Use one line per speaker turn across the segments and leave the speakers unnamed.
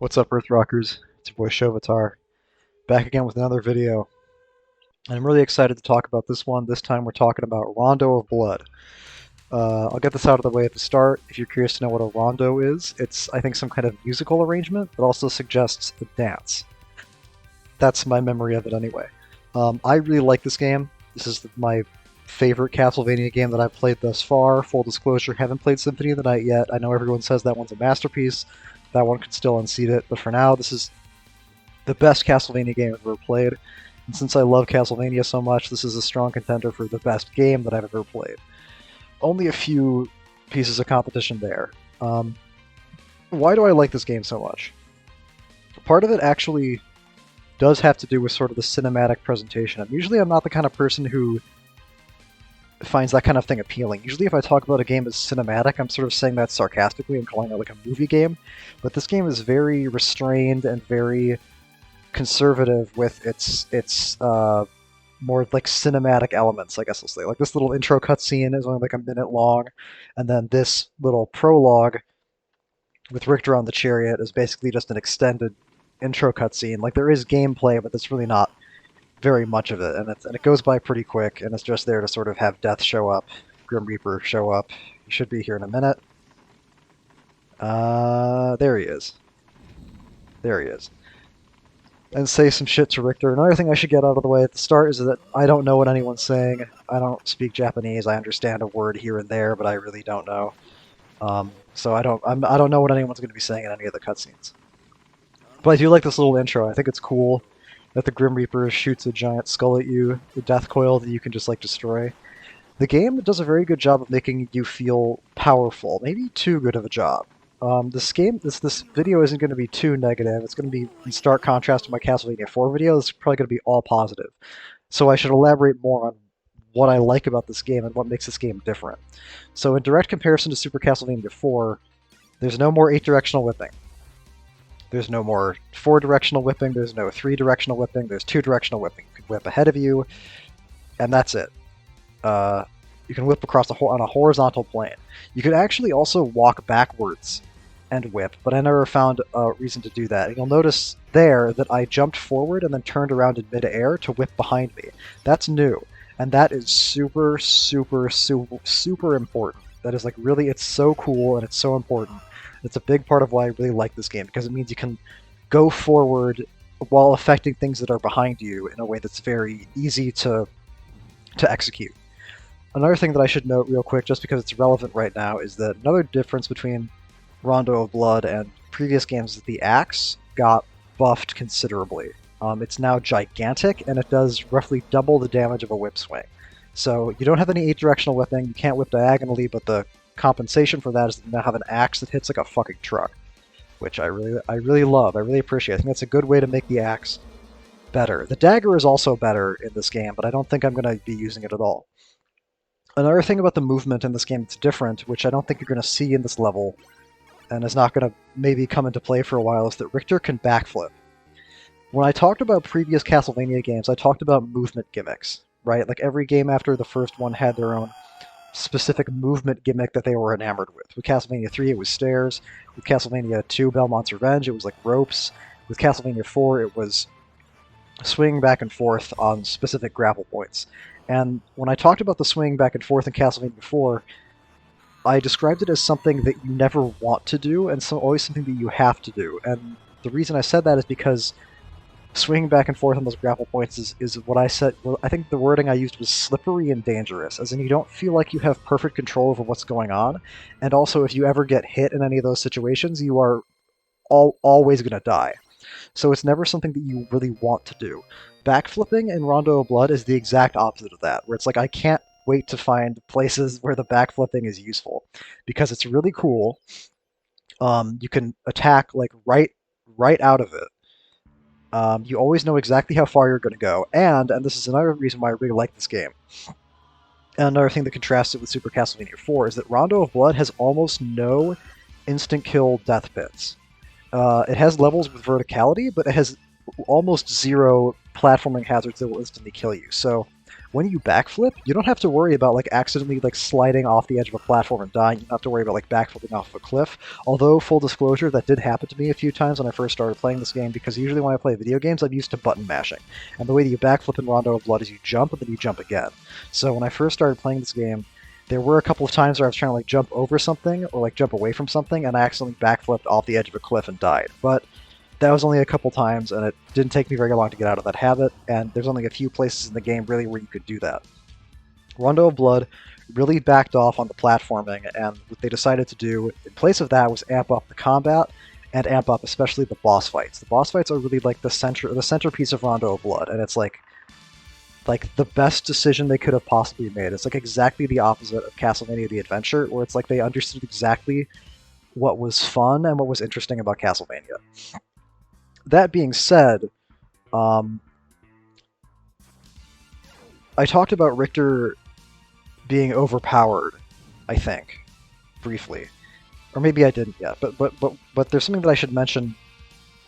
What's up, Earth Rockers? It's your boy Shovatar, back again with another video. And I'm really excited to talk about this one. This time we're talking about Rondo of Blood. I'll get this out of the way at the start. If you're curious to know what a rondo is, it's, I think, some kind of musical arrangement that also suggests a dance. That's my memory of it anyway. I really like this game. This is my favorite Castlevania game that I've played thus far. Full disclosure, haven't played Symphony of the Night yet. I know everyone says that one's a masterpiece. That one could still unseat it, but for now, this is the best Castlevania game I've ever played. And since I love Castlevania so much, this is a strong contender for the best game that I've ever played. Only a few pieces of competition there. Why do I like this game so much? Part of it actually does have to do with sort of the cinematic presentation. Usually I'm not the kind of person who finds that kind of thing appealing. Usually if I talk about a game as cinematic, I'm sort of saying that sarcastically and calling it like a movie game. But this game is very restrained and very conservative with its more like cinematic elements, I guess I'll say. Like this little intro cutscene is only like a minute long, and then this little prologue with Richter on the chariot is basically just an extended intro cutscene. Like there is gameplay, but that's really not very much of it, and it goes by pretty quick, and it's just there to sort of have Death show up, Grim Reaper show up. He should be here in a minute. There he is. There he is. And say some shit to Richter. Another thing I should get out of the way at the start is that I don't know what anyone's saying. I don't speak Japanese. I understand a word here and there, but I really don't know. So I don't know what anyone's going to be saying in any of the cutscenes. But I do like this little intro. I think it's cool that the Grim Reaper shoots a giant skull at you, the death coil that you can just like destroy. The game does a very good job of making you feel powerful, maybe too good of a job. This video isn't going to be too negative. It's going to be in stark contrast to my Castlevania 4 video. It's probably going to be all positive. So I should elaborate more on what I like about this game and what makes this game different. So in direct comparison to Super Castlevania 4, there's no more 8-directional whipping. There's no more 4-directional whipping, there's no 3-directional whipping, there's 2-directional whipping. You can whip ahead of you, and that's it. You can whip across on a horizontal plane. You could actually also walk backwards and whip, but I never found a reason to do that. And you'll notice there that I jumped forward and then turned around in midair to whip behind me. That's new, and that is super, super, super, super important. That is like really, it's so cool and it's so important. It's a big part of why I really like this game, because it means you can go forward while affecting things that are behind you in a way that's very easy to execute. Another thing that I should note real quick, just because it's relevant right now, is that another difference between Rondo of Blood and previous games is the axe got buffed considerably. It's now gigantic, and it does roughly double the damage of a whip swing. So you don't have any 8-directional whipping, you can't whip diagonally, but the compensation for that is to now have an axe that hits like a fucking truck, which I really love. I really appreciate. I think that's a good way to make the axe better. The dagger is also better in this game, but I don't think I'm going to be using it at all. Another thing about the movement in this game that's different, which I don't think you're going to see in this level, and is not going to maybe come into play for a while, is that Richter can backflip. When I talked about previous Castlevania games, I talked about movement gimmicks, right? Like every game after the first one had their own specific movement gimmick that they were enamored with. With Castlevania 3, it was stairs. With Castlevania 2, Belmont's Revenge, it was like ropes. With Castlevania 4, it was swinging back and forth on specific grapple points. And when I talked about the swinging back and forth in Castlevania 4, I described it as something that you never want to do, and always something that you have to do. And the reason I said that is because swinging back and forth on those grapple points is what I said. Well, I think the wording I used was slippery and dangerous, as in you don't feel like you have perfect control over what's going on, and also if you ever get hit in any of those situations, you are always going to die. So it's never something that you really want to do. Backflipping in Rondo of Blood is the exact opposite of that, where it's like I can't wait to find places where the backflipping is useful, because it's really cool. You can attack like right out of it. You always know exactly how far you're going to go, and this is another reason why I really like this game, and another thing that contrasts it with Super Castlevania 4, is that Rondo of Blood has almost no instant kill death pits. It has levels with verticality, but it has almost zero platforming hazards that will instantly kill you. So when you backflip, you don't have to worry about like accidentally like sliding off the edge of a platform and dying. You don't have to worry about like backflipping off of a cliff. Although, full disclosure, that did happen to me a few times when I first started playing this game, because usually when I play video games, I'm used to button mashing. And the way that you backflip in Rondo of Blood is you jump and then you jump again. So when I first started playing this game, there were a couple of times where I was trying to like jump over something or like jump away from something, and I accidentally backflipped off the edge of a cliff and died. But that was only a couple times, and it didn't take me very long to get out of that habit, and there's only a few places in the game really where you could do that. Rondo of Blood really backed off on the platforming, and what they decided to do in place of that was amp up the combat and amp up especially the boss fights. The boss fights are really like the centerpiece of Rondo of Blood, and it's like the best decision they could have possibly made. It's like exactly the opposite of Castlevania the Adventure, where it's like they understood exactly what was fun and what was interesting about Castlevania. That being said, I talked about Richter being overpowered, I think, briefly. Or maybe I didn't yet, but there's something that I should mention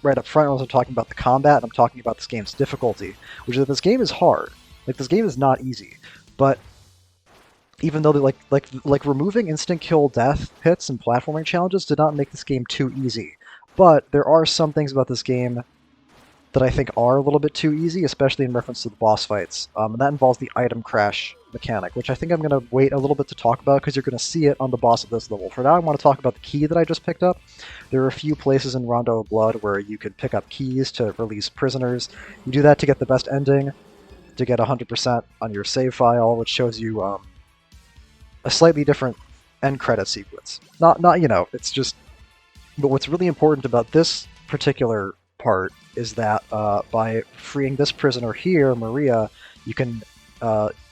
right up front when I'm talking about the combat, and I'm talking about this game's difficulty, which is that this game is hard. Like, this game is not easy, but even though like removing instant kill death hits and platforming challenges did not make this game too easy. But there are some things about this game that I think are a little bit too easy, especially in reference to the boss fights. And that involves the item crash mechanic, which I think I'm going to wait a little bit to talk about because you're going to see it on the boss of this level. For now, I want to talk about the key that I just picked up. There are a few places in Rondo of Blood where you can pick up keys to release prisoners. You do that to get the best ending, to get 100% on your save file, which shows you a slightly different end credit sequence. Not it's just... But what's really important about this particular part is that by freeing this prisoner here, Maria, you can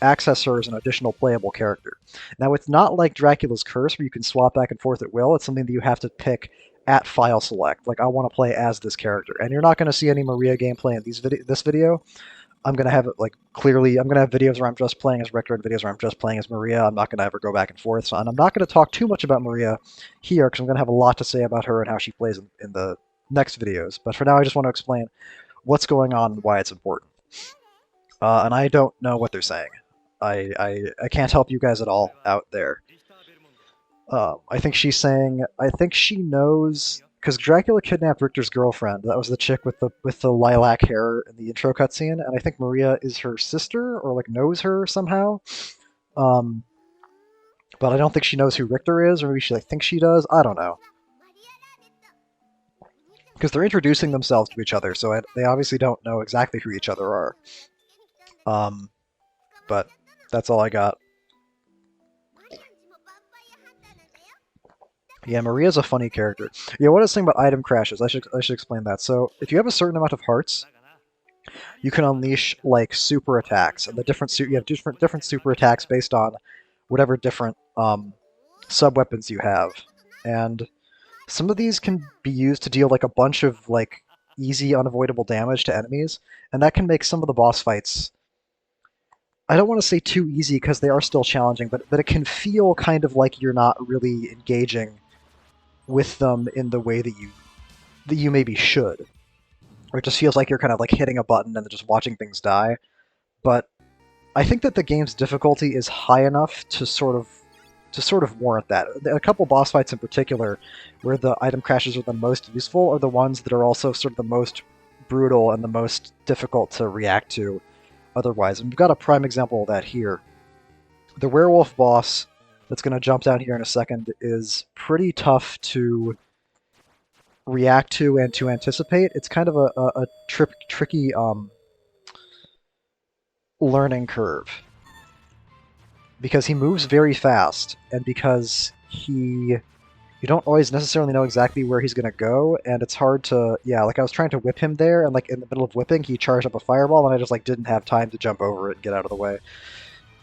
access her as an additional playable character. Now, it's not like Dracula's Curse, where you can swap back and forth at will. It's something that you have to pick at file select. Like, I want to play as this character. And you're not going to see any Maria gameplay in this video. I'm going to have it, like, clearly, I'm going to have videos where I'm just playing as Richter and videos where I'm just playing as Maria. I'm not going to ever go back and forth. And I'm not going to talk too much about Maria here, because I'm going to have a lot to say about her and how she plays in the next videos. But for now, I just want to explain what's going on and why it's important. And I don't know what they're saying. I can't help you guys at all out there. I think she's saying, I think she knows... Because Dracula kidnapped Richter's girlfriend. That was the chick with the lilac hair in the intro cutscene, and I think Maria is her sister, or like knows her somehow. But I don't think she knows who Richter is, or maybe she like thinks she does. I don't know. Because they're introducing themselves to each other, so they obviously don't know exactly who each other are. But that's all I got. Yeah, Maria's a funny character. Yeah, what I was saying about item crashes, I should explain that. So, if you have a certain amount of hearts, you can unleash like super attacks, and you have different super attacks based on whatever different sub weapons you have, and some of these can be used to deal like a bunch of like easy, unavoidable damage to enemies, and that can make some of the boss fights, I don't want to say too easy because they are still challenging, but it can feel kind of like you're not really engaging with them in the way that you maybe should. Or it just feels like you're kind of like hitting a button and just watching things die. But I think that the game's difficulty is high enough to sort of warrant that. A couple boss fights in particular, where the item crashes are the most useful, are the ones that are also sort of the most brutal and the most difficult to react to otherwise. And we've got a prime example of that here. The werewolf boss that's going to jump down here in a second is pretty tough to react to and to anticipate. It's kind of a tricky learning curve, because he moves very fast, and because you don't always necessarily know exactly where he's going to go, and it's hard to, yeah, like I was trying to whip him there, and like in the middle of whipping, he charged up a fireball, and I just like didn't have time to jump over it and get out of the way.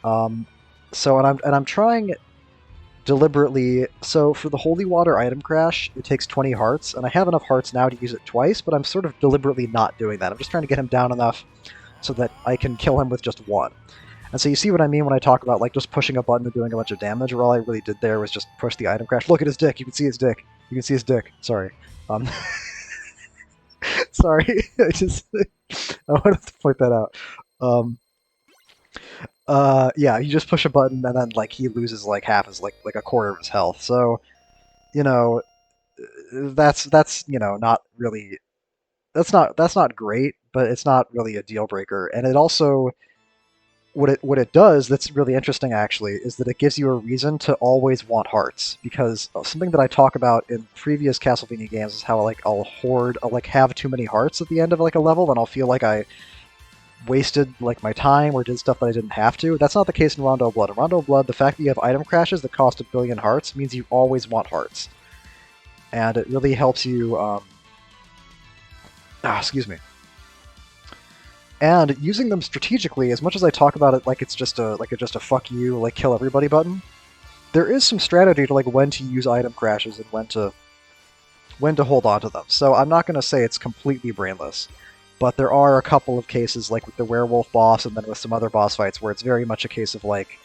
I'm trying deliberately. So for the holy water item crash, it takes 20 hearts, and I have enough hearts now to use it twice, but I'm sort of deliberately not doing that. I'm just trying to get him down enough so that I can kill him with just one. And so you see what I mean when I talk about like just pushing a button and doing a bunch of damage, where all I really did there was just push the item crash. Look at his dick. You can see his dick. You can see his dick. Sorry. Sorry. I wanted to point that out. Yeah, you just push a button and then like he loses like half his like a quarter of his health. So you know that's not really that's not great, but it's not really a deal breaker. And it also what it does that's really interesting actually is that it gives you a reason to always want hearts, because something that I talk about in previous Castlevania games is how like I'll like have too many hearts at the end of like a level and I'll feel like I wasted like my time or did stuff that I didn't have to. That's not the case in Rondo of Blood. In Rondo of Blood, the fact that you have item crashes that cost 1,000,000,000 hearts means you always want hearts, and it really helps you. Excuse me. And using them strategically, as much as I talk about it like it's just a fuck you, like kill everybody button, there is some strategy to like when to use item crashes and when to hold on to them. So I'm not going to say it's completely brainless, but there are a couple of cases like with the werewolf boss and then with some other boss fights where it's very much a case of like,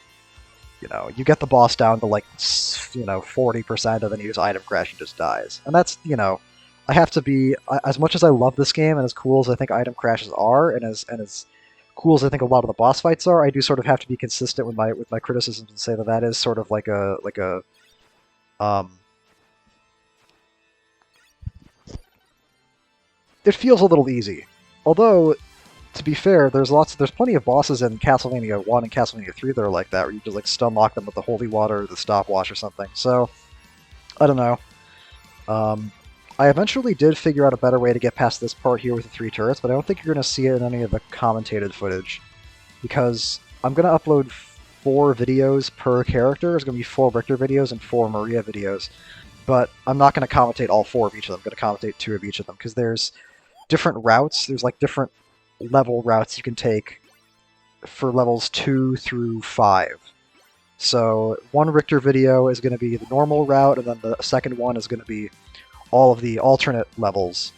you get the boss down to like 40% and then you use item crash and just dies. And that's, I have to be, as much as I love this game and as cool as I think item crashes are, and as cool as I think a lot of the boss fights are, I do sort of have to be consistent with my criticisms and say that that is sort of like a um, it feels a little easy. Although, to be fair, there's plenty of bosses in Castlevania 1 and Castlevania 3 that are like that, where you just like stun lock them with the holy water or the stopwatch or something. So, I don't know. Um, I eventually did figure out a better way to get past this part here with the 3 turrets, but I don't think you're going to see it in any of the commentated footage, because I'm going to upload 4 videos per character. There's going to be 4 Richter videos and 4 Maria videos, but I'm not going to commentate all 4 of each of them. I'm going to commentate 2 of each of them, because there's different routes. There's like different level routes you can take for levels 2 through 5. So one Richter video is going to be the normal route, and then the second one is going to be all of the alternate levels.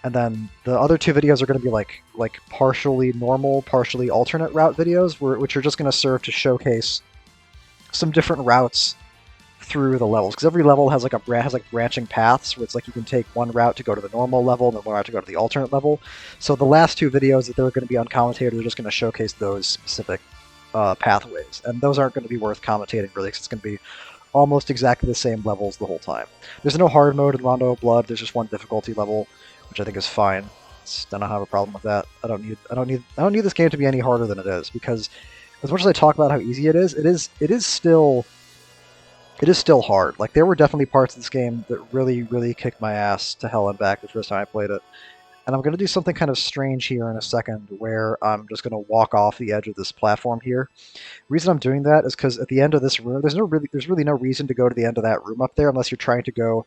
And then the other 2 videos are going to be like partially normal, partially alternate route videos, which are just going to serve to showcase some different routes through the levels, because every level has like branching paths where it's like you can take one route to go to the normal level and then one route to go to the alternate level. So the last 2 videos that they're going to be uncommented are just going to showcase those specific pathways, and those aren't going to be worth commentating really, because it's going to be almost exactly the same levels the whole time. There's no hard mode in Rondo of Blood. There's just one difficulty level, which I think is fine. I don't have a problem with that. I don't need this game to be any harder than it is, because as much as I talk about how easy it is still hard. Like, there were definitely parts of this game that really, really kicked my ass to hell and back the first time I played it. And I'm going to do something kind of strange here in a second, where I'm just going to walk off the edge of this platform here. The reason I'm doing that is because at the end of this room, there's really no reason to go to the end of that room up there unless you're trying to go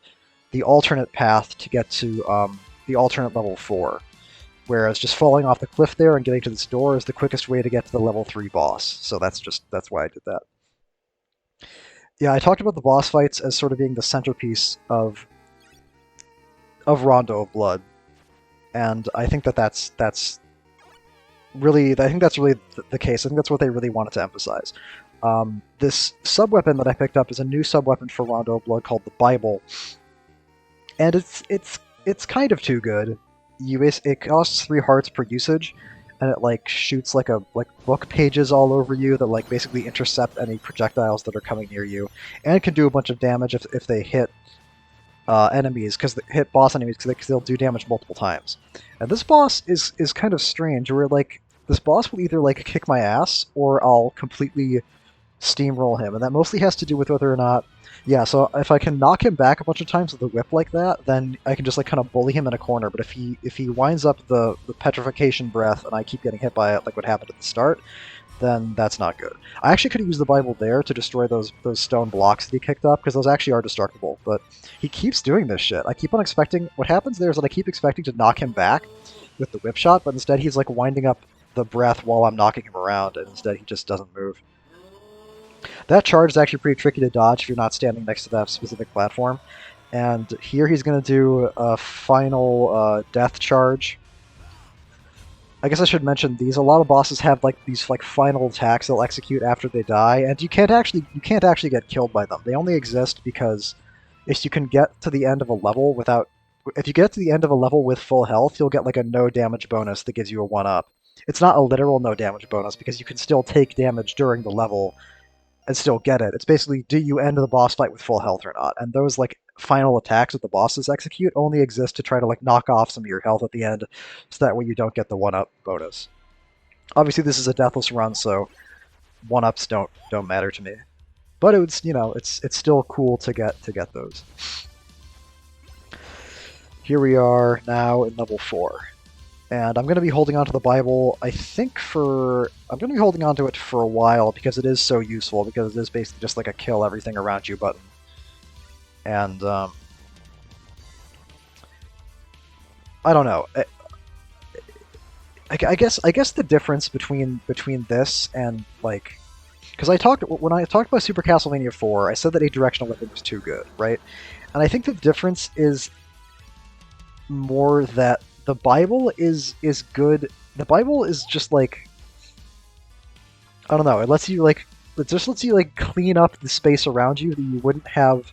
the alternate path to get to the alternate level 4. Whereas just falling off the cliff there and getting to this door is the quickest way to get to the level 3 boss. So that's why I did that. Yeah, I talked about the boss fights as sort of being the centerpiece of Rondo of Blood, and I think that's really the case. I think that's what they really wanted to emphasize. This sub-weapon that I picked up is a new sub-weapon for Rondo of Blood called the Bible, and it's kind of too good. It costs 3 hearts per usage, and it like shoots like book pages all over you that like basically intercept any projectiles that are coming near you, and it can do a bunch of damage if they hit enemies, because they hit boss enemies, because they'll do damage multiple times. And this boss is kind of strange, where like this boss will either like kick my ass or I'll completely steamroll him, and that mostly has to do with whether or not. Yeah, so if I can knock him back a bunch of times with a whip like that, then I can just like kind of bully him in a corner. But if he winds up the petrification breath and I keep getting hit by it, like what happened at the start, then that's not good. I actually could have used the Bible there to destroy those stone blocks that he kicked up, because those actually are destructible. But he keeps doing this shit. I keep on expecting. What happens there is that I keep expecting to knock him back with the whip shot, but instead he's like winding up the breath while I'm knocking him around, and instead he just doesn't move. That charge is actually pretty tricky to dodge if you're not standing next to that specific platform. And here he's going to do a final death charge. I guess I should mention these. A lot of bosses have like these like final attacks they'll execute after they die, and you can't actually get killed by them. They only exist because if you can get to the end of a level without, if you get to the end of a level with full health, you'll get like a no damage bonus that gives you a 1-up. it's not a literal no damage bonus because you can still take damage during the level and still get it. It's basically, do you end the boss fight with full health or not? And those like final attacks that the bosses execute only exist to try to like knock off some of your health at the end, so that way you don't get the 1-up bonus. Obviously, this is a deathless run, so 1-ups don't matter to me. But it's it's still cool to get those. Here we are now in level 4. And I'm going to be holding on to the Bible, I think I'm going to be holding on to it for a while because it is so useful, because it is basically just like a kill everything around you button. And, I don't know. I guess the difference between this and, like... Because when I talked about Super Castlevania 4, I said that a directional weapon was too good, right? And I think the difference is more that the Bible is good. The Bible is just like, I don't know. It just lets you like clean up the space around you that you wouldn't have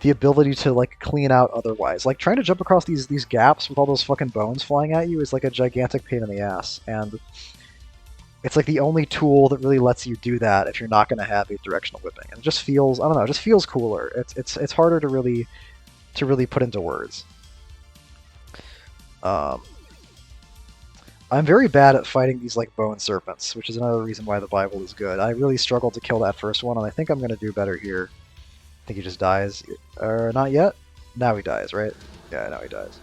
the ability to like clean out otherwise. Like trying to jump across these gaps with all those fucking bones flying at you is like a gigantic pain in the ass, and it's like the only tool that really lets you do that if you're not going to have a directional whipping. And it just feels, I don't know, it just feels cooler. It's harder to really put into words. I'm very bad at fighting these like bone serpents, which is another reason why the Bible is good. I really struggled to kill that first one, and I think I'm going to do better here. I think he just dies. Not yet? Now he dies, right? Yeah, now he dies.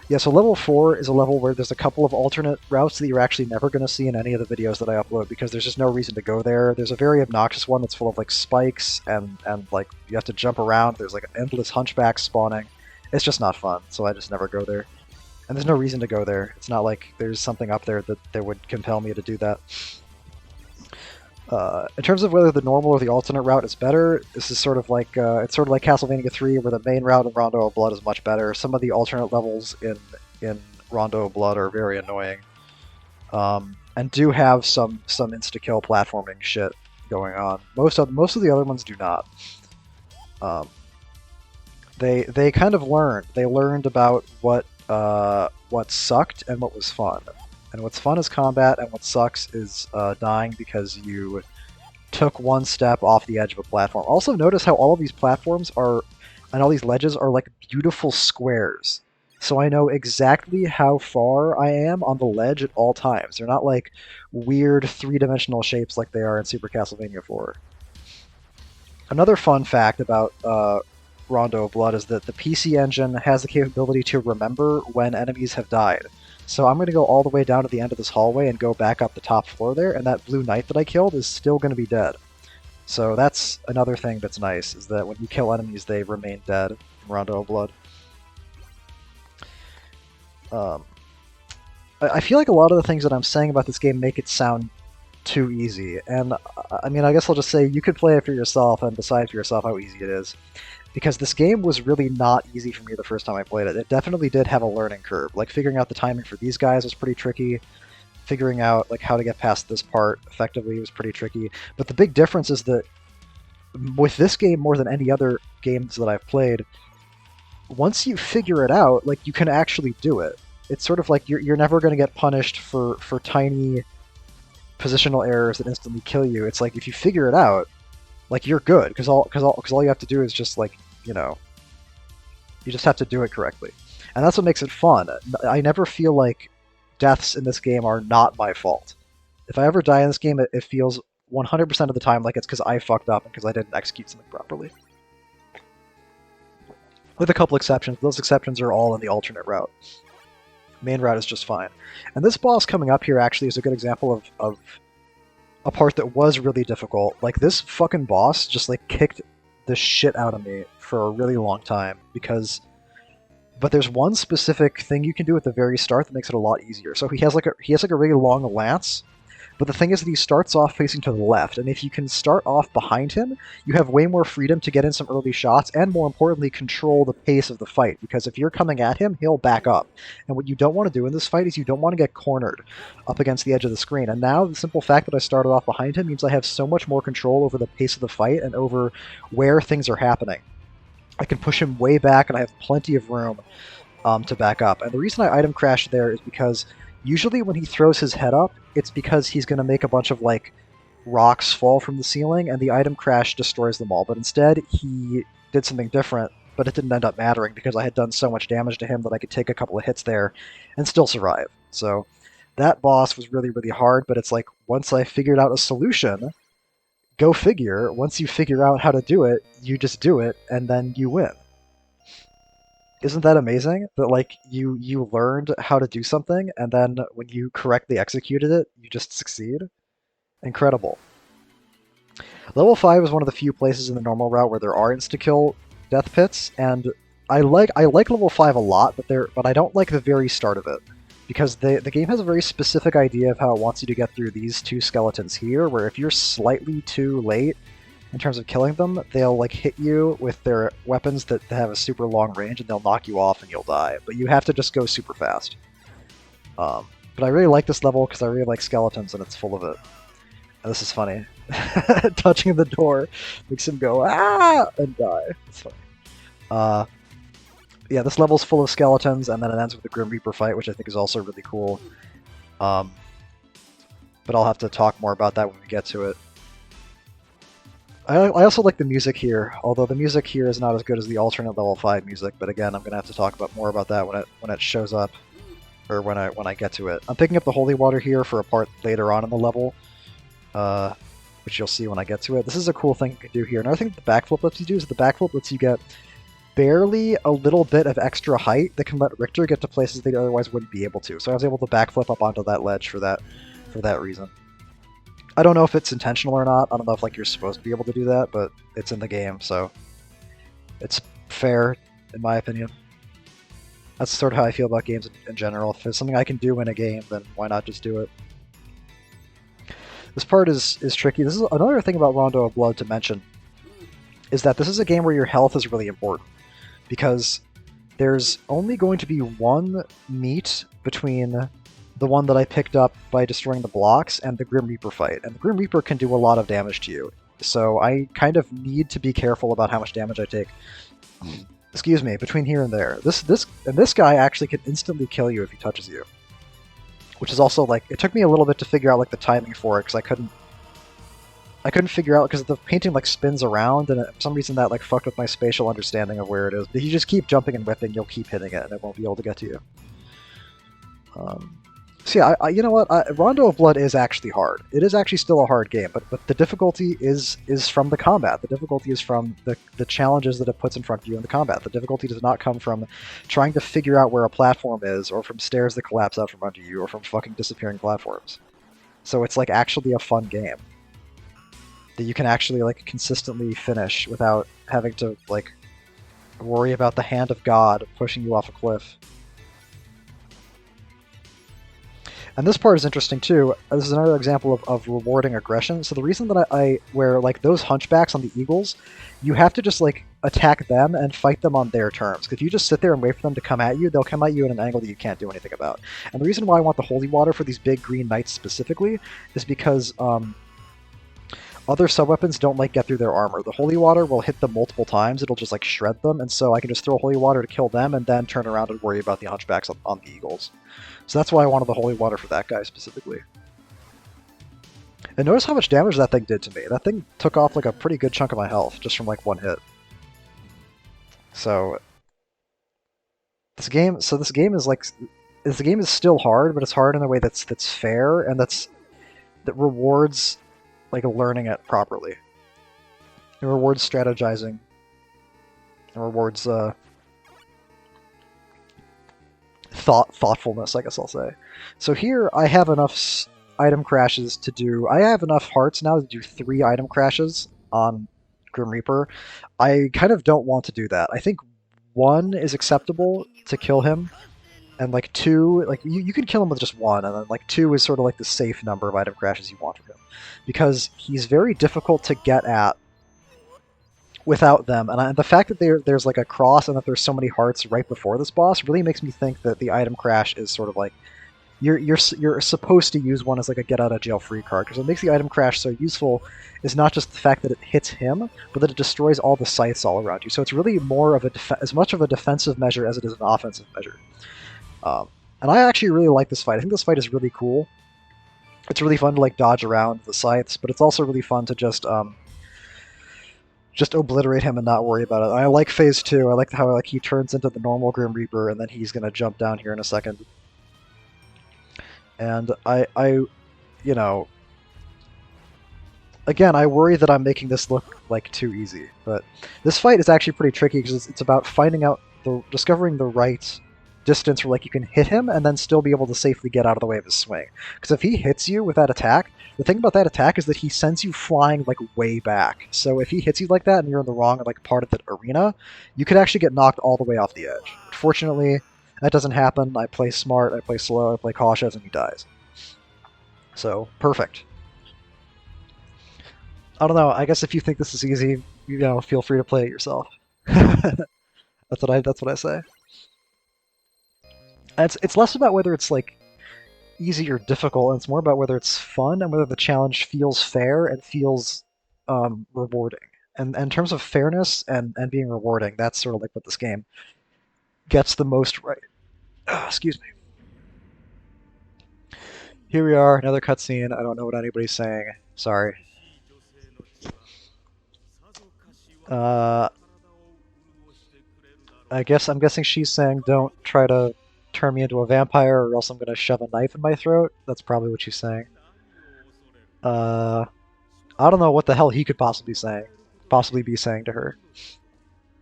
Yeah, so level 4 is a level where there's a couple of alternate routes that you're actually never going to see in any of the videos that I upload, because there's just no reason to go there. There's a very obnoxious one that's full of like spikes, and like you have to jump around. There's like endless hunchbacks spawning. It's just not fun, so I just never go there. And there's no reason to go there. It's not like there's something up there that would compel me to do that. In terms of whether the normal or the alternate route is better, this is sort of like it's sort of like Castlevania 3, where the main route in Rondo of Blood is much better. Some of the alternate levels in Rondo of Blood are very annoying, and do have some insta-kill platforming shit going on. Most of the other ones do not. They kind of learned. They learned about what sucked and what was fun. And what's fun is combat, and what sucks is dying because you took one step off the edge of a platform. Also notice how all of these platforms are, and all these ledges are like beautiful squares. So I know exactly how far I am on the ledge at all times. They're not like weird three-dimensional shapes like they are in Super Castlevania 4. Another fun fact about Rondo of Blood is that the PC engine has the capability to remember when enemies have died. So I'm going to go all the way down to the end of this hallway and go back up the top floor there, and that blue knight that I killed is still going to be dead. So that's another thing that's nice, is that when you kill enemies, they remain dead in Rondo of Blood. I feel like a lot of the things that I'm saying about this game make it sound too easy, and I mean, I guess I'll just say you could play it for yourself and decide for yourself how easy it is. Because this game was really not easy for me the first time I played it. It definitely did have a learning curve. Like, figuring out the timing for these guys was pretty tricky. Figuring out, like, how to get past this part effectively was pretty tricky. But the big difference is that with this game, more than any other games that I've played, once you figure it out, like, you can actually do it. It's sort of like you're never going to get punished for tiny positional errors that instantly kill you. It's like, if you figure it out, like, you're good, because all you have to do is just, like, you just have to do it correctly. And that's what makes it fun. I never feel like deaths in this game are not my fault. If I ever die in this game, it feels 100% of the time like it's because I fucked up and because I didn't execute something properly. With a couple exceptions. Those exceptions are all in the alternate route. Main route is just fine. And this boss coming up here actually is a good example of a part that was really difficult. Like, this fucking boss just, like, kicked the shit out of me for a really long time, but there's one specific thing you can do at the very start that makes it a lot easier. So he has like a really long lance, but the thing is that he starts off facing to the left, and if you can start off behind him, you have way more freedom to get in some early shots, and more importantly, control the pace of the fight, because if you're coming at him, he'll back up. And what you don't want to do in this fight is you don't want to get cornered up against the edge of the screen. And now the simple fact that I started off behind him means I have so much more control over the pace of the fight and over where things are happening. I can push him way back, and I have plenty of room to back up. And the reason I item crashed there is because Usually when he throws his head up, it's because he's going to make a bunch of like rocks fall from the ceiling and the item crash destroys them all. But instead, he did something different, but it didn't end up mattering because I had done so much damage to him that I could take a couple of hits there and still survive. So that boss was really, really hard, but it's like once I figured out a solution, go figure, once you figure out how to do it, you just do it and then you win. Isn't that amazing? That like you learned how to do something and then when you correctly executed it, you just succeed? Incredible. Level 5 is one of the few places in the normal route where there are insta-kill death pits, and I like level 5 a lot, but I don't like the very start of it. Because the game has a very specific idea of how it wants you to get through these two skeletons here, where if you're slightly too late in terms of killing them, they'll like hit you with their weapons that have a super long range and they'll knock you off and you'll die. But you have to just go super fast. But I really like this level because I really like skeletons and it's full of it. And this is funny. Touching the door makes him go, ah, and die. It's funny. Yeah, this level's full of skeletons, and then it ends with the Grim Reaper fight, which I think is also really cool. But I'll have to talk more about that when we get to it. I also like the music here, although the music here is not as good as the alternate level 5 music, but again, I'm going to have to talk about more about that when it shows up, or when I get to it. I'm picking up the holy water here for a part later on in the level, which you'll see when I get to it. This is a cool thing you can do here. Another thing the backflip lets you do is the backflip lets you get barely a little bit of extra height that can let Richter get to places they otherwise wouldn't be able to. So I was able to backflip up onto that ledge for that reason. I don't know if it's intentional or not. I don't know if like you're supposed to be able to do that, but it's in the game, so it's fair in my opinion. That's sort of how I feel about games in general. If it's something I can do in a game, then why not just do it? This part is tricky. This is another thing about Rondo of Blood to mention, is that this is a game where your health is really important. Because there's only going to be one meet between the one that I picked up by destroying the blocks and the Grim Reaper fight. And the Grim Reaper can do a lot of damage to you. So I kind of need to be careful about how much damage I take. Excuse me, between here and there. This guy actually can instantly kill you if he touches you. Which is also like, it took me a little bit to figure out like the timing for it, because I couldn't figure out, because the painting like spins around, and for some reason that like fucked with my spatial understanding of where it is. But you just keep jumping and whipping, you'll keep hitting it, and it won't be able to get to you. So yeah, you know what? Rondo of Blood is actually hard. It is actually still a hard game, but the difficulty is from the combat. The difficulty is from the challenges that it puts in front of you in the combat. The difficulty does not come from trying to figure out where a platform is, or from stairs that collapse out from under you, or from fucking disappearing platforms. So it's like actually a fun game that you can actually like consistently finish without having to like worry about the hand of God pushing you off a cliff. And this part is interesting too. This is another example of rewarding aggression. So the reason that I where like those hunchbacks on the eagles, you have to just like attack them and fight them on their terms. Because if you just sit there and wait for them to come at you, they'll come at you at an angle that you can't do anything about. And the reason why I want the holy water for these big green knights specifically is because other sub-weapons don't like get through their armor. The holy water will hit them multiple times, it'll just like shred them, and so I can just throw holy water to kill them and then turn around and worry about the hunchbacks on the eagles. So that's why I wanted the holy water for that guy specifically. And notice how much damage that thing did to me. That thing took off like a pretty good chunk of my health just from like one hit. So this game is still hard, but it's hard in a way that's fair and that rewards like learning it properly. It rewards strategizing. It rewards thoughtfulness, I guess I'll say. So here I have enough item crashes to do... I have enough hearts now to do 3 item crashes on Grim Reaper. I kind of don't want to do that. I think 1 is acceptable to kill him, and like 2, like you can kill him with just 1, and then like 2 is sort of like the safe number of item crashes you want from him. Because he's very difficult to get at without them, and the fact that there's like a cross and that there's so many hearts right before this boss really makes me think that the item crash is sort of like you're supposed to use one as like a get out of jail free card, because what makes the item crash so useful is not just the fact that it hits him, but that it destroys all the scythes all around you. So it's really more of as much of a defensive measure as it is an offensive measure. And I actually really like this fight. I think this fight is really cool. It's really fun to like dodge around the scythes, but it's also really fun to just obliterate him and not worry about it. I like phase 2. I like how like he turns into the normal Grim Reaper and then he's gonna jump down here in a second. And you know, again, I worry that I'm making this look like too easy, but this fight is actually pretty tricky because it's about finding out discovering the right distance where like you can hit him and then still be able to safely get out of the way of his swing. Because if he hits you with that attack, the thing about that attack is that he sends you flying like way back. So if he hits you like that and you're in the wrong like part of the arena, you could actually get knocked all the way off the edge. Fortunately, that doesn't happen. I play smart, I play slow, I play cautious, and he dies. So perfect. I don't know. I guess if you think this is easy, you know, feel free to play it yourself. That's what I say. And it's less about whether it's like easy or difficult, and it's more about whether it's fun and whether the challenge feels fair and feels rewarding. And in terms of fairness and being rewarding, that's sort of like what this game gets the most right. Excuse me. Here we are, another cutscene. I don't know what anybody's saying. Sorry. I'm guessing she's saying don't try to turn me into a vampire or else I'm gonna shove a knife in my throat. That's probably what she's saying. I don't know what the hell he could possibly be saying to her.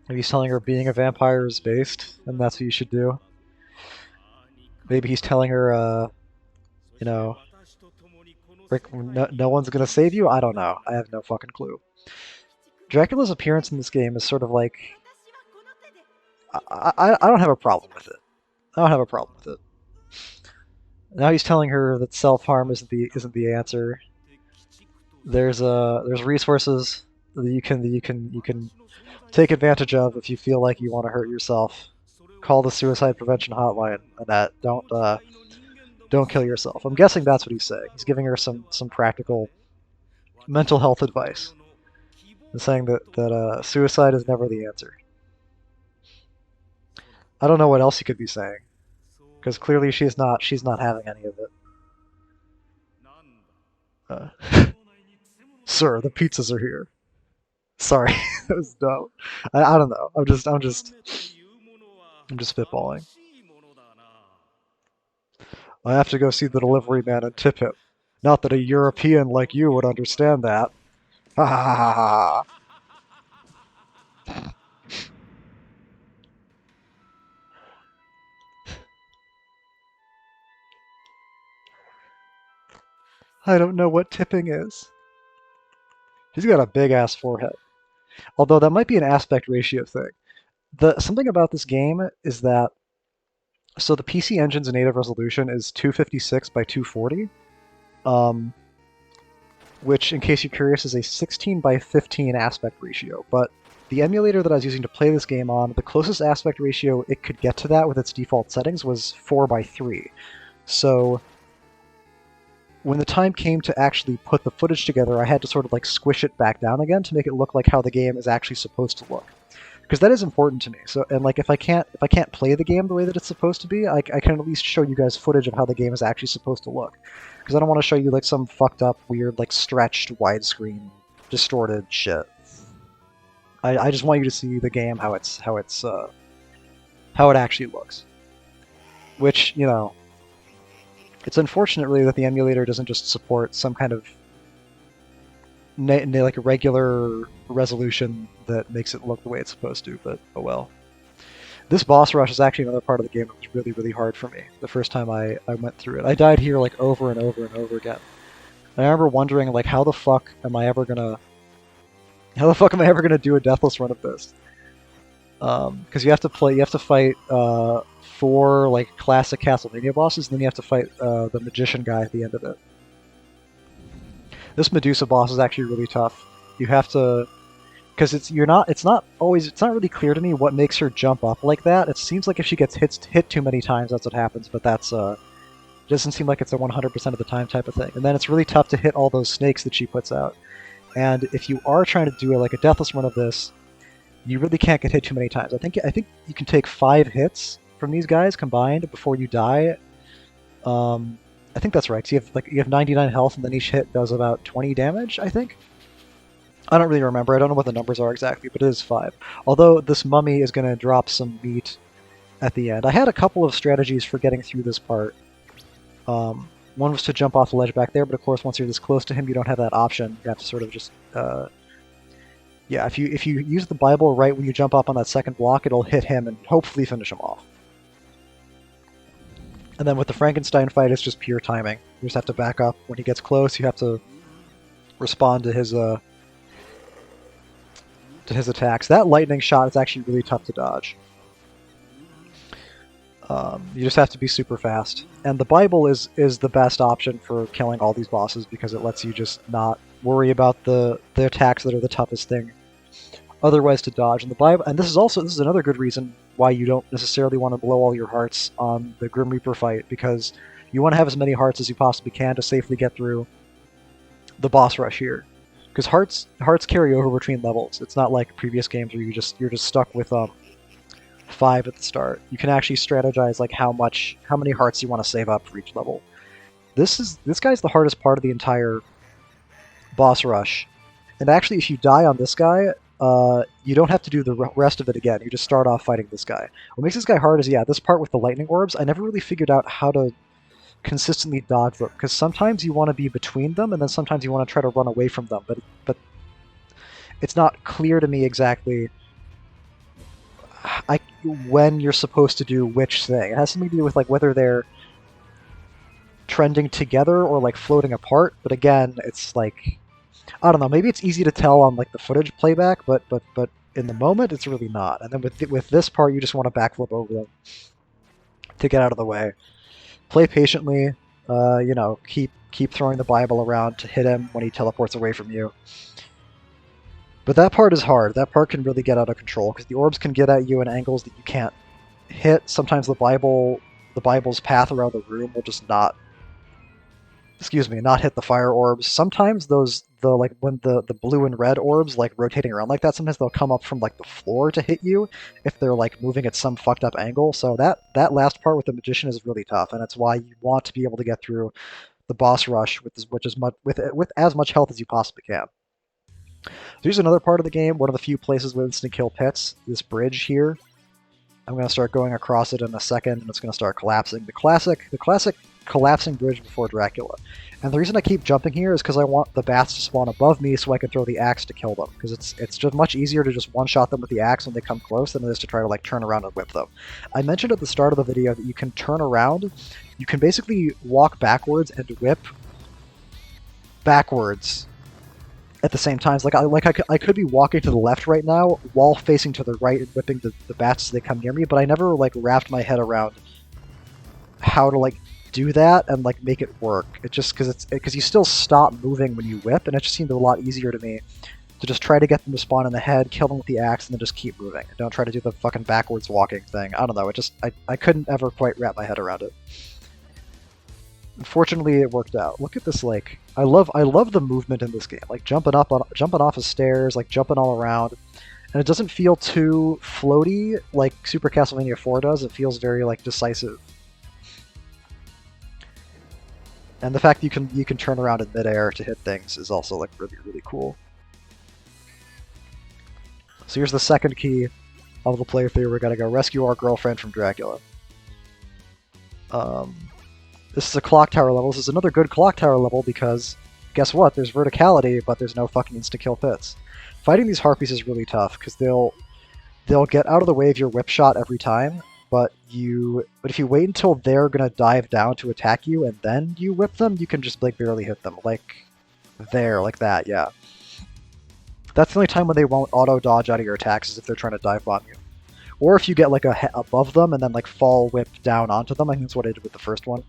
Maybe he's telling her being a vampire is based, and that's what you should do. Maybe he's telling her, you know, Rick, no one's gonna save you? I don't know. I have no fucking clue. Dracula's appearance in this game is sort of like... I don't have a problem with it. I don't have a problem with it. Now he's telling her that self-harm isn't the answer. There's resources that you can take advantage of if you feel like you want to hurt yourself. Call the suicide prevention hotline. Annette, don't kill yourself. I'm guessing that's what he's saying. He's giving her some practical mental health advice and saying that suicide is never the answer. I don't know what else he could be saying, because clearly she's not having any of it. Sir, the pizzas are here. Sorry, that was dumb. I don't know. I'm just spitballing. I have to go see the delivery man and tip him. Not that a European like you would understand that. Ha ha ha ha ha. I don't know what tipping is. He's got a big ass forehead. Although that might be an aspect ratio thing. Something about this game is that so the PC Engine's native resolution is 256 by 240, which, in case you're curious, is a 16 by 15 aspect ratio. But the emulator that I was using to play this game on, the closest aspect ratio it could get to that with its default settings was 4 by 3. So when the time came to actually put the footage together, I had to sort of like squish it back down again to make it look like how the game is actually supposed to look, because that is important to me. So, and like if I can't play the game the way that it's supposed to be, I can at least show you guys footage of how the game is actually supposed to look, because I don't want to show you like some fucked up, weird, like stretched, widescreen, distorted shit. I just want you to see the game how it actually looks, which, you know. It's unfortunate, really, that the emulator doesn't just support some kind of like a regular resolution that makes it look the way it's supposed to, but oh well. This boss rush is actually another part of the game that was really, really hard for me the first time I went through it. I died here like over and over and over again. And I remember wondering, like, how the fuck am I ever gonna do a Deathless run of this? Because you have to fight 4 like classic Castlevania bosses, and then you have to fight the magician guy at the end of it. This Medusa boss is actually really tough. You have to, because it's not really clear to me what makes her jump up like that. It seems like if she gets hit too many times, that's what happens. But that's it doesn't seem like it's a 100% of the time type of thing. And then it's really tough to hit all those snakes that she puts out. And if you are trying to do like a Deathless run of this, you really can't get hit too many times. I think you can take 5 hits from these guys combined before you die, I think that's right. 'Cause you have 99 health, and then each hit does about 20 damage, I think. I don't really remember. I don't know what the numbers are exactly, but it is 5. Although this mummy is going to drop some meat at the end. I had a couple of strategies for getting through this part. One was to jump off the ledge back there, but of course once you're this close to him, you don't have that option. You have to sort of just... yeah, if you use the Bible right when you jump up on that second block, it'll hit him and hopefully finish him off. And then with the Frankenstein fight, it's just pure timing. You just have to back up. When he gets close, you have to respond to his attacks. That lightning shot is actually really tough to dodge. You just have to be super fast. And the Bible is the best option for killing all these bosses because it lets you just not worry about the attacks that are the toughest thing otherwise to dodge. And the Bible, and this is another good reason why you don't necessarily want to blow all your hearts on the Grim Reaper fight, because you want to have as many hearts as you possibly can to safely get through the boss rush here. Because hearts carry over between levels. It's not like previous games where you're just stuck with 5 at the start. You can actually strategize like how many hearts you want to save up for each level. This guy's the hardest part of the entire boss rush. And actually, if you die on this guy, you don't have to do the rest of it again. You just start off fighting this guy. What makes this guy hard is, yeah, this part with the lightning orbs. I never really figured out how to consistently dodge them, because sometimes you want to be between them, and then sometimes you want to try to run away from them. But it's not clear to me exactly when you're supposed to do which thing. It has something to do with like whether they're trending together or like floating apart. But again, it's like, I don't know. Maybe it's easy to tell on like the footage playback, but in the moment, it's really not. And then with this part, you just want to backflip over them to get out of the way. Play patiently. You know, keep throwing the Bible around to hit him when he teleports away from you. But that part is hard. That part can really get out of control because the orbs can get at you in angles that you can't hit. Sometimes the Bible's path around the room will just not hit the fire orbs. Sometimes when the blue and red orbs like rotating around like that, sometimes they'll come up from like the floor to hit you if they're like moving at some fucked up angle. So that last part with the magician is really tough, and that's why you want to be able to get through the boss rush with as much health as you possibly can. So here's another part of the game, one of the few places with instant kill pits, this bridge here. I'm going to start going across it in a second, and it's going to start collapsing. The classic collapsing bridge before Dracula. And the reason I keep jumping here is because I want the bats to spawn above me so I can throw the axe to kill them. Because it's just much easier to just one-shot them with the axe when they come close than it is to try to like turn around and whip them. I mentioned at the start of the video that you can turn around. You can basically walk backwards and whip backwards at the same time. I could be walking to the left right now while facing to the right and whipping the bats as they come near me, but I never like wrapped my head around how to like do that and like make it work. It just because you still stop moving when you whip, and it just seemed a lot easier to me to just try to get them to spawn in the head, kill them with the axe, and then just keep moving. Don't try to do the fucking backwards walking thing. I don't know. I couldn't ever quite wrap my head around it. Unfortunately, it worked out. Look at this, like, I love the movement in this game. Like, jumping off of stairs, like, jumping all around. And it doesn't feel too floaty like Super Castlevania 4 does. It feels very, like, decisive. And the fact that you can turn around in midair to hit things is also, like, really, really cool. So here's the second key of the playthrough. We're gonna go rescue our girlfriend from Dracula. This is a clock tower level. This is another good clock tower level because, guess what? There's verticality, but there's no fucking insta-kill pits. Fighting these harpies is really tough because they'll get out of the way of your whip shot every time, but if you wait until they're gonna dive down to attack you and then you whip them, you can just like barely hit them. Like that, yeah. That's the only time when they won't auto-dodge out of your attacks is if they're trying to dive bomb you. Or if you get like above them and then like fall whip down onto them. I think that's what I did with the first one.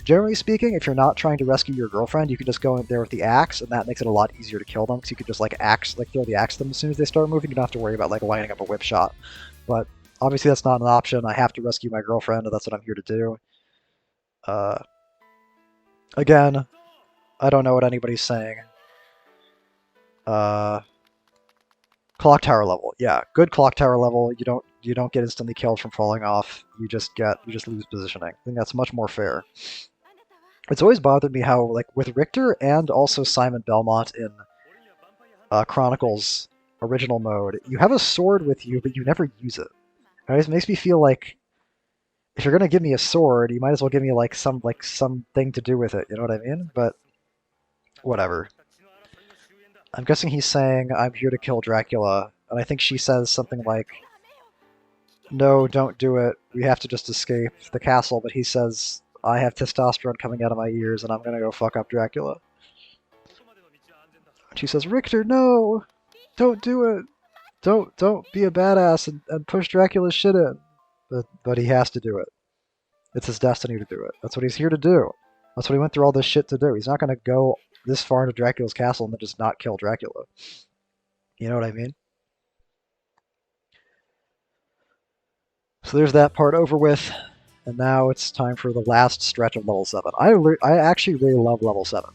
Generally speaking, if you're not trying to rescue your girlfriend, you can just go in there with the axe, and that makes it a lot easier to kill them because you could just like throw the axe at them as soon as they start moving. You don't have to worry about like lining up a whip shot. But obviously that's not an option. I have to rescue my girlfriend, and that's what I'm here to do. Again, I don't know what anybody's saying. Clock tower level, yeah, good clock tower level. You don't get instantly killed from falling off. You just lose positioning. I think that's much more fair. It's always bothered me how, like, with Richter and also Simon Belmont in Chronicles original mode, you have a sword with you, but you never use it. It always makes me feel like if you're gonna give me a sword, you might as well give me like something to do with it. You know what I mean? But whatever. I'm guessing he's saying I'm here to kill Dracula, and I think she says something like, "No, don't do it. We have to just escape the castle." But he says, "I have testosterone coming out of my ears, and I'm gonna go fuck up Dracula." And she says, "Richter, no, don't do it. Don't be a badass and push Dracula's shit in." But he has to do it. It's his destiny to do it. That's what he's here to do. That's what he went through all this shit to do. He's not going to go this far into Dracula's castle and then just not kill Dracula. You know what I mean? So there's that part over with, and now it's time for the last stretch of level 7. I actually really love level 7.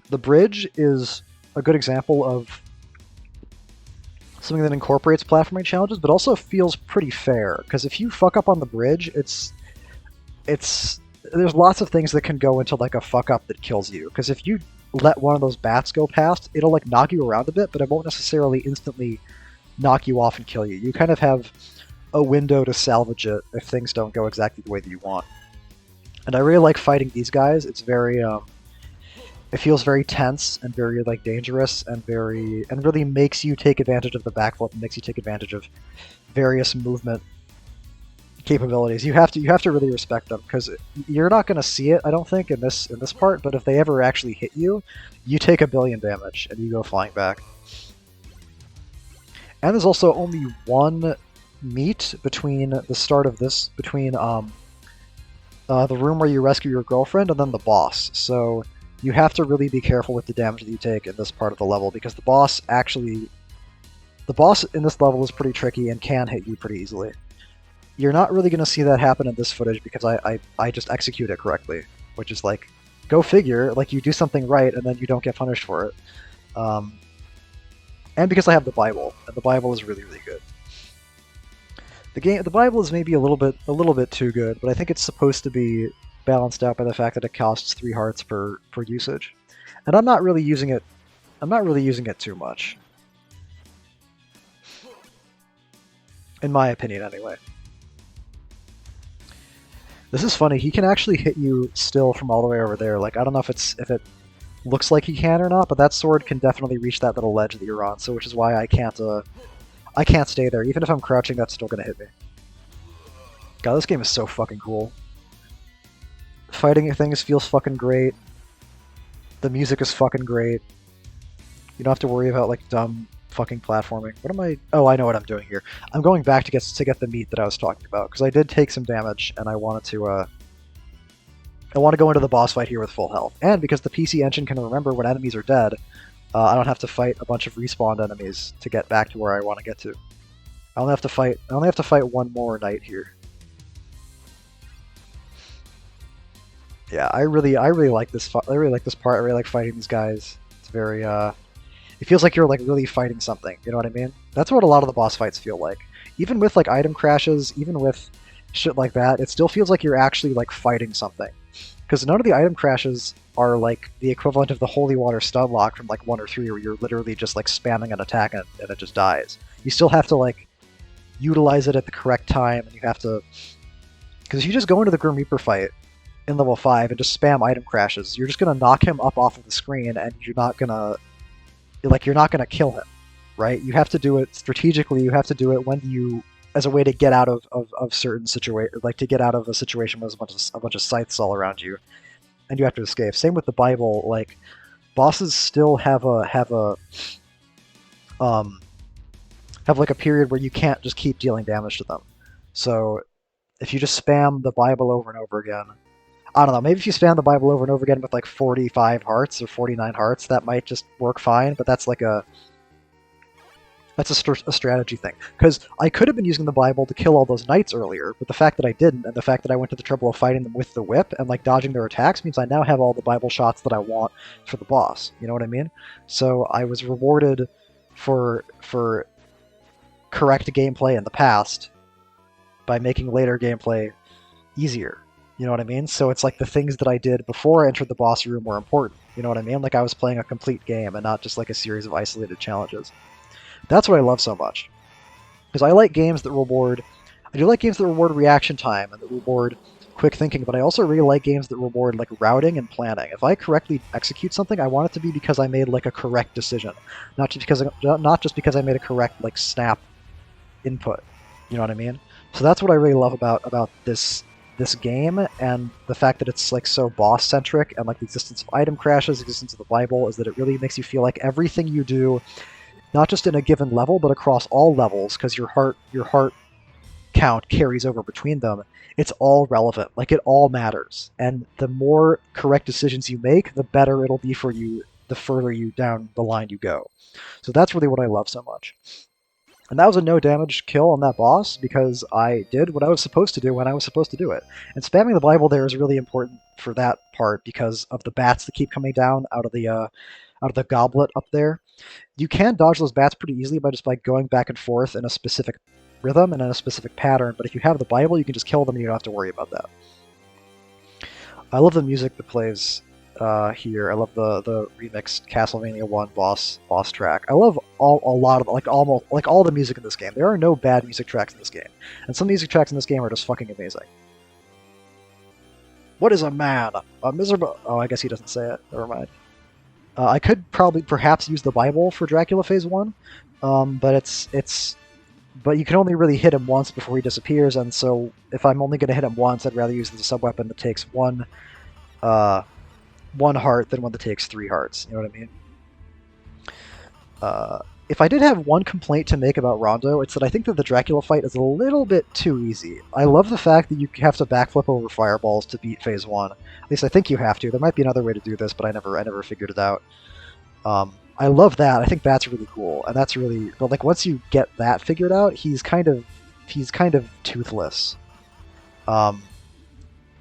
The bridge is a good example of something that incorporates platforming challenges, but also feels pretty fair. Because if you fuck up on the bridge, it's there's lots of things that can go into like a fuck up that kills you. Because if you let one of those bats go past, it'll like knock you around a bit, but it won't necessarily instantly knock you off and kill you. You kind of have a window to salvage it if things don't go exactly the way that you want. And I really like fighting these guys. It's very it feels very tense and very like dangerous and really makes you take advantage of the backflip and makes you take advantage of various movement capabilities. You have to really respect them because you're not going to see it, I don't think, in this part. But if they ever actually hit you, you take 1 billion damage and you go flying back. And there's also only one meet between the start of this, between the room where you rescue your girlfriend and then the boss. So you have to really be careful with the damage that you take in this part of the level because the boss in this level is pretty tricky and can hit you pretty easily. You're not really going to see that happen in this footage because I just execute it correctly, which is like, go figure, like you do something right and then you don't get punished for it. And because I have the Bible, and the Bible is really, really good. The Bible is maybe a little bit too good, but I think it's supposed to be balanced out by the fact that it costs 3 hearts per usage. And I'm not really using it too much. In my opinion, anyway. This is funny, he can actually hit you still from all the way over there. Like, I don't know if it looks like he can or not, but that sword can definitely reach that little ledge that you're on, so which is why I can't stay there. Even if I'm crouching, that's still gonna hit me. God, this game is so fucking cool. Fighting things feels fucking great. The music is fucking great. You don't have to worry about like dumb fucking platforming. What am I? Oh, I know what I'm doing here. I'm going back to get the meat that I was talking about because I did take some damage and I want to go into the boss fight here with full health. And because the PC engine can remember when enemies are dead, I don't have to fight a bunch of respawned enemies to get back to where I want to get to. I only have to fight one more knight here. Yeah, I really like this. I really like this part. I really like fighting these guys. It's very it feels like you're like really fighting something. You know what I mean? That's what a lot of the boss fights feel like. Even with like item crashes, even with shit like that, it still feels like you're actually like fighting something. Because none of the item crashes are like the equivalent of the Holy Water stun lock from like 1 or 3, where you're literally just like spamming an attack and it just dies. You still have to like utilize it at the correct time, and you have to. Because if you just go into the Grim Reaper fight in level 5 and just spam item crashes, you're just gonna knock him up off of the screen, and you're not gonna kill him, right? You have to do it strategically. You have to do it when you, as a way to get out of certain situation, like to get out of a situation with a bunch of scythes all around you, and you have to escape. Same with the Bible. Like bosses still have like a period where you can't just keep dealing damage to them. So if you just spam the Bible over and over again, I don't know, maybe if you spam the Bible over and over again with like 45 hearts or 49 hearts, that might just work fine, but that's like a strategy thing. Because I could have been using the Bible to kill all those knights earlier, but the fact that I didn't, and the fact that I went to the trouble of fighting them with the whip and like dodging their attacks, means I now have all the Bible shots that I want for the boss. You know what I mean? So I was rewarded for correct gameplay in the past by making later gameplay easier. You know what I mean? So it's like the things that I did before I entered the boss room were important. You know what I mean? Like I was playing a complete game and not just like a series of isolated challenges. That's what I love so much. Because I like games that reward. I do like games that reward reaction time and that reward quick thinking, but I also really like games that reward like routing and planning. If I correctly execute something, I want it to be because I made like a correct decision, not just because I made a correct like snap input. You know what I mean? So that's what I really love about this game, and the fact that it's like so boss centric, and like the existence of item crashes, the existence of the Bible, is that it really makes you feel like everything you do, not just in a given level, but across all levels, because your heart count carries over between them. It's all relevant, like it all matters, and the more correct decisions you make, the better it'll be for you. The further you down the line you go. So that's really what I love so much. And that was a no damage kill on that boss because I did what I was supposed to do when I was supposed to do it. And spamming the Bible there is really important for that part because of the bats that keep coming down out of the goblet up there. You can dodge those bats pretty easily by just by going back and forth in a specific rhythm and in a specific pattern. But if you have the Bible, you can just kill them and you don't have to worry about that. I love the music that plays here. I love the remixed Castlevania 1 boss track. I love a lot of almost like all the music in this game. There are no bad music tracks in this game, and some music tracks in this game are just fucking amazing. What is a man? A miserable. Oh, I guess he doesn't say it. Never mind. I could perhaps use the Bible for Dracula Phase 1, but but you can only really hit him once before he disappears, and so if I'm only going to hit him once, I'd rather use the sub-weapon that takes uh, one heart than one that takes 3 hearts. You know what I mean? If I did have one complaint to make about Rondo, it's that I think that the Dracula fight is a little bit too easy. I love the fact that you have to backflip over fireballs to beat Phase 1. At least I think you have to. There might be another way to do this, but I never figured it out. I love that. I think that's really cool, and that's really. But like once you get that figured out, he's kind of toothless. Um,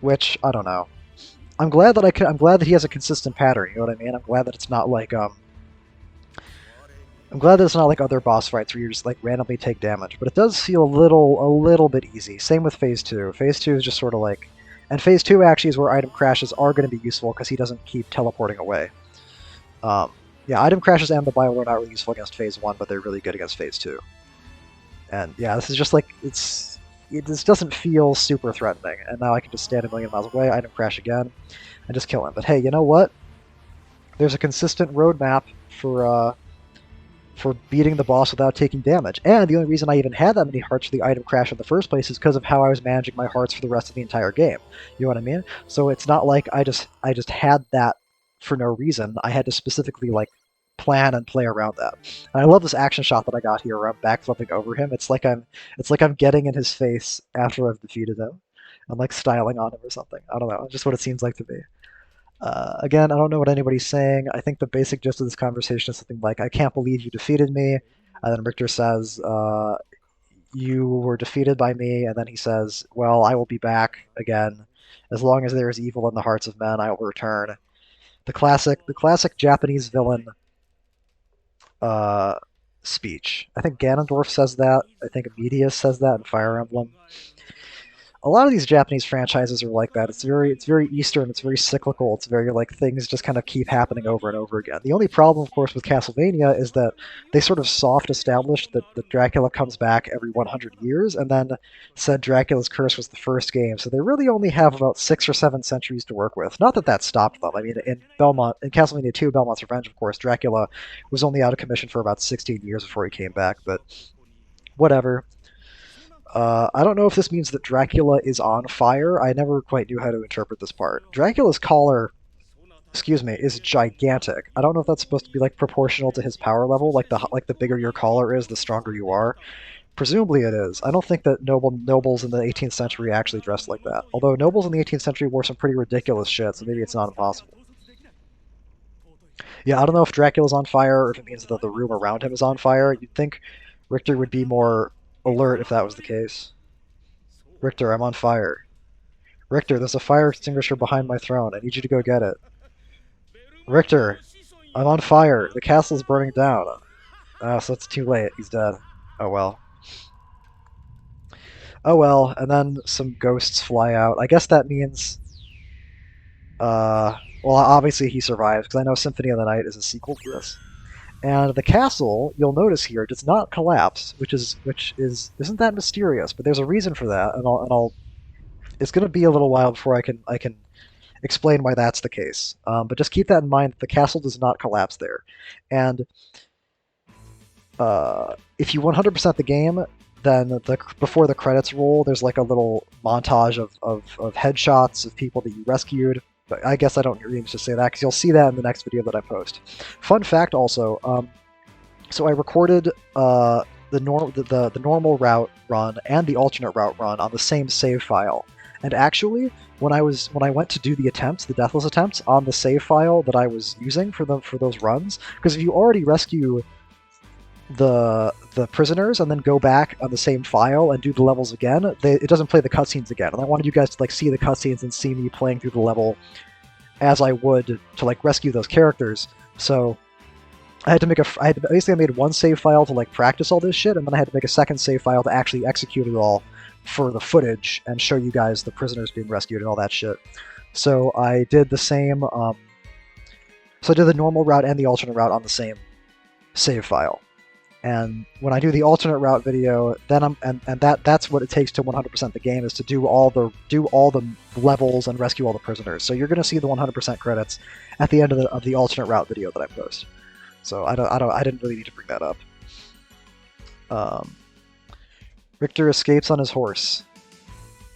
which I don't know. I'm glad that he has a consistent pattern. You know what I mean? I'm glad that it's not like I'm glad that it's not like other boss fights where you just like randomly take damage. But it does feel a little bit easy. Same with Phase 2. Phase 2 is just sort of like, and Phase 2 actually is where item crashes are going to be useful because he doesn't keep teleporting away. Yeah, item crashes and the Bible are not really useful against Phase 1, but they're really good against Phase 2. And yeah, this is just like this doesn't feel super threatening, and now I can just stand a million miles away, item crash again, and just kill him. But hey, you know what? There's a consistent roadmap for beating the boss without taking damage. And the only reason I even had that many hearts for the item crash in the first place is because of how I was managing my hearts for the rest of the entire game. You know what I mean? So it's not like I just had that for no reason. I had to specifically like plan and play around that. And I love this action shot that I got here where I'm backflipping over him. It's like I'm getting in his face after I've defeated him. I'm like styling on him or something. I don't know. It's just what it seems like to me. Again, I don't know what anybody's saying. I think the basic gist of this conversation is something like, I can't believe you defeated me. And then Richter says, you were defeated by me. And then he says, well, I will be back again. As long as there is evil in the hearts of men, I will return. The classic Japanese villain speech. I think Ganondorf says that. I think Medius says that in Fire Emblem. A lot of these Japanese franchises are like that. It's very Eastern. It's very cyclical. It's very like things just kind of keep happening over and over again. The only problem, of course, with Castlevania is that they sort of soft established that Dracula comes back every 100 years, and then said Dracula's Curse was the first game. So they really only have about 6 or 7 centuries to work with. Not that stopped them. I mean, in Castlevania 2, Belmont's Revenge, of course, Dracula was only out of commission for about 16 years before he came back. But whatever. I don't know if this means that Dracula is on fire. I never quite knew how to interpret this part. Dracula's collar, is gigantic. I don't know if that's supposed to be like proportional to his power level, like the bigger your collar is, the stronger you are. Presumably it is. I don't think that nobles in the 18th century actually dressed like that. Although nobles in the 18th century wore some pretty ridiculous shit, so maybe it's not impossible. Yeah, I don't know if Dracula's on fire or if it means that the room around him is on fire. You'd think Richter would be more alert if that was the case. Richter, I'm on fire. Richter, there's a fire extinguisher behind my throne. I need you to go get it. Richter, I'm on fire. The castle's burning down. So it's too late. He's dead. Oh well. Oh well, and then some ghosts fly out. I guess that means, well, obviously he survives, because I know Symphony of the Night is a sequel to this. And the castle, you'll notice here, does not collapse, which is isn't that mysterious? But there's a reason for that, and I'll it's going to be a little while before I can explain why that's the case. But just keep that in mind. The castle does not collapse there, and if you 100% the game, then before the credits roll, there's like a little montage of headshots of people that you rescued. But I guess I don't really need to say that because you'll see that in the next video that I post. Fun fact also, so I recorded the normal route run and the alternate route run on the same save file. And actually, when I went to do the attempts, the Deathless attempts, on the save file that I was using for those runs, because if you already rescue the prisoners and then go back on the same file and do the levels again, it doesn't play the cutscenes again. And I wanted you guys to like see the cutscenes and see me playing through the level as I would to like rescue those characters. So I had to basically I made one save file to like practice all this shit, and then I had to make a second save file to actually execute it all for the footage and show you guys the prisoners being rescued and all that shit. So I did the same. So I did the normal route and the alternate route on the same save file. And when I do the alternate route video, then that's what it takes to 100% the game, is to do all the levels and rescue all the prisoners. So you're going to see the 100% credits at the end of the alternate route video that I post. So I didn't really need to bring that up. Richter escapes on his horse.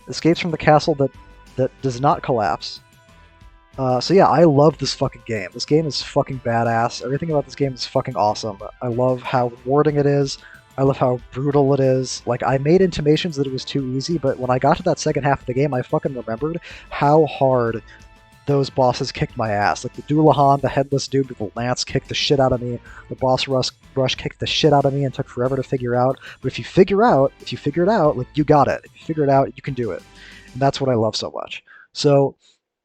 Escapes from the castle that does not collapse. So yeah, I love this fucking game. This game is fucking badass. Everything about this game is fucking awesome. I love how rewarding it is. I love how brutal it is. Like, I made intimations that it was too easy, but when I got to that second half of the game, I fucking remembered how hard those bosses kicked my ass. Like, the Doulahan, the headless dude with the lance, kicked the shit out of me. The boss rush kicked the shit out of me and took forever to figure out. But if you figure it out, like, you got it. If you figure it out, you can do it. And that's what I love so much. So,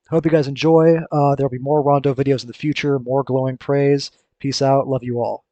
hope you guys enjoy. There'll be more Rondo videos in the future, more glowing praise. Peace out. Love you all.